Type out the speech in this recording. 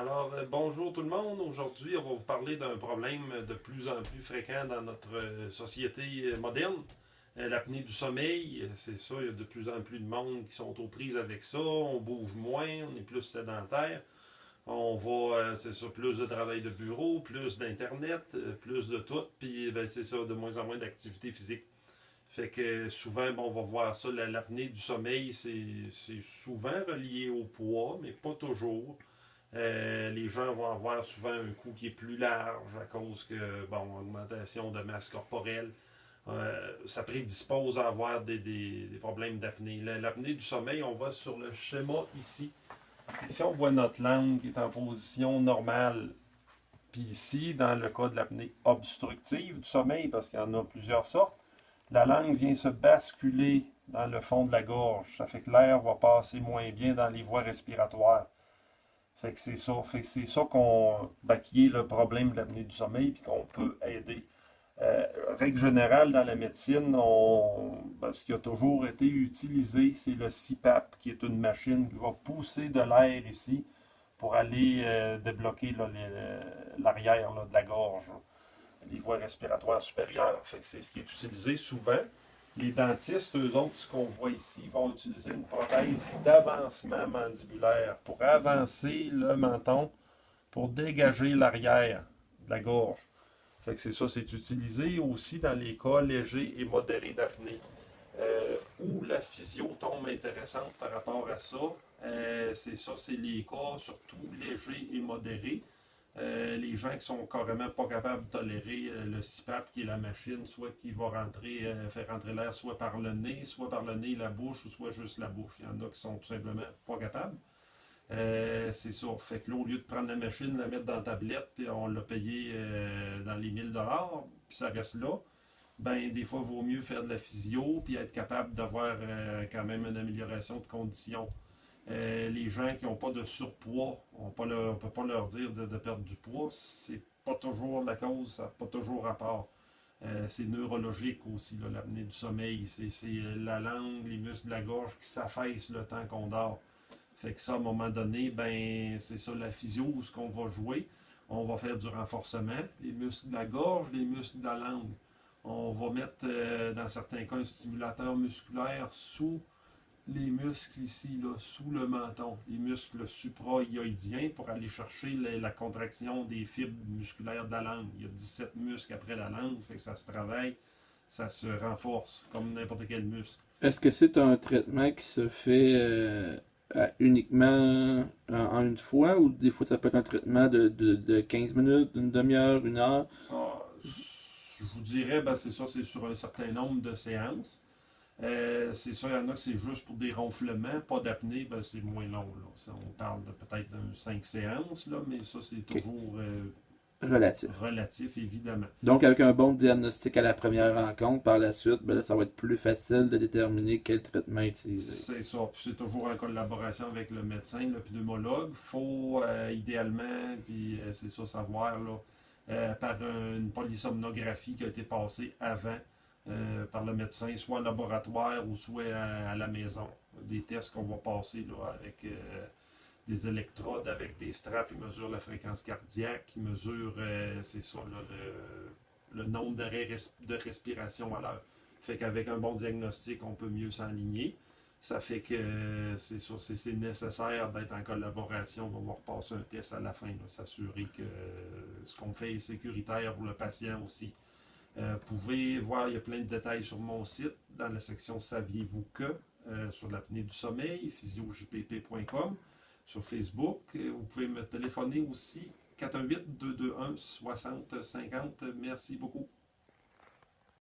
Alors, bonjour tout le monde. Aujourd'hui, on va vous parler d'un problème de plus en plus fréquent dans notre société moderne. L'apnée du sommeil, c'est ça, il y a de plus en plus de monde qui sont aux prises avec ça. On bouge moins, on est plus sédentaire. On va, c'est ça, plus de travail de bureau, plus d'Internet, plus de tout. Puis, ben, c'est ça, de moins en moins d'activité physique. Fait que souvent, bon, on va voir ça, l'apnée du sommeil, c'est souvent relié au poids, mais pas toujours. Les gens vont avoir souvent un cou qui est plus large à cause que, bon, augmentation de masse corporelle. Ça prédispose à avoir des problèmes d'apnée. L'apnée du sommeil, on va sur le schéma ici. Ici, on voit notre langue qui est en position normale. Puis ici, dans le cas de l'apnée obstructive du sommeil, parce qu'il y en a plusieurs sortes, la langue vient se basculer dans le fond de la gorge. Ça fait que l'air va passer moins bien dans les voies respiratoires. Fait que c'est ça. Fait que c'est ça qui est le problème de l'apnée du sommeil, puis qu'on peut aider. Règle générale, dans la médecine, ce qui a toujours été utilisé, c'est le CPAP, qui est une machine qui va pousser de l'air ici pour aller débloquer l'arrière de la gorge, les voies respiratoires supérieures. Fait que c'est ce qui est utilisé souvent. Les dentistes, eux autres, ce qu'on voit ici, vont utiliser une prothèse d'avancement mandibulaire pour avancer le menton, pour dégager l'arrière de la gorge. Fait que c'est ça, c'est utilisé aussi dans les cas légers et modérés d'apnée. Où la physio tombe intéressante par rapport à ça, c'est ça, c'est les cas surtout légers et modérés. Les gens qui sont carrément pas capables de tolérer le CPAP, qui est la machine, soit qui va faire rentrer l'air soit par le nez et la bouche, ou soit juste la bouche. Il y en a qui sont tout simplement pas capables. C'est ça. Fait que là, au lieu de prendre la machine, la mettre dans la tablette, puis on l'a payé dans les 1000$, puis ça reste là, ben des fois, il vaut mieux faire de la physio, puis être capable d'avoir quand même une amélioration de conditions. Les gens qui n'ont pas de surpoids, on ne peut pas leur dire de perdre du poids. C'est pas toujours la cause, ça n'a pas toujours rapport. C'est neurologique aussi, l'apnée du sommeil. C'est la langue, les muscles de la gorge qui s'affaissent le temps qu'on dort. Fait que ça, à un moment donné, ben c'est ça la physio, ce qu'on va jouer. On va faire du renforcement, les muscles de la gorge, les muscles de la langue. On va mettre, dans certains cas, un stimulateur musculaire sous les muscles ici, là, sous le menton, les muscles suprayoïdiens pour aller chercher la contraction des fibres musculaires de la langue. Il y a 17 muscles après la langue, fait que ça se travaille, ça se renforce comme n'importe quel muscle. Est-ce que c'est un traitement qui se fait uniquement en une fois ou des fois ça peut être un traitement de 15 minutes, une demi-heure, une heure? Ah, je vous dirais, ben, c'est ça, c'est sur un certain nombre de séances. C'est ça, il y en a que c'est juste pour des ronflements, pas d'apnée, ben c'est moins long. Là. Ça, on parle de peut-être d'un 5 séances, là, mais ça c'est Ok. toujours Relatif. relatif, évidemment. Donc avec un bon diagnostic à la première rencontre, par la suite, ben là, ça va être plus facile de déterminer quel traitement utiliser. C'est ça, puis c'est toujours en collaboration avec le médecin, le pneumologue. Il faut idéalement, puis c'est ça, savoir là, par une polysomnographie qui a été passée avant par le médecin, soit en laboratoire ou soit à la maison. Des tests qu'on va passer là, avec des électrodes, avec des straps, ils mesurent la fréquence cardiaque, ils mesurent, c'est ça, là, le nombre d'arrêts de respiration à l'heure. Fait qu'avec un bon diagnostic, on peut mieux s'enligner. Ça fait que c'est ça, c'est nécessaire d'être en collaboration. On va repasser un test à la fin, s'assurer que ce qu'on fait est sécuritaire pour le patient aussi. Vous pouvez voir, il y a plein de détails sur mon site, dans la section Saviez-vous que, sur l'apnée du sommeil, physiojpp.com, sur Facebook. Vous pouvez me téléphoner aussi, 418-221-6050. Merci beaucoup.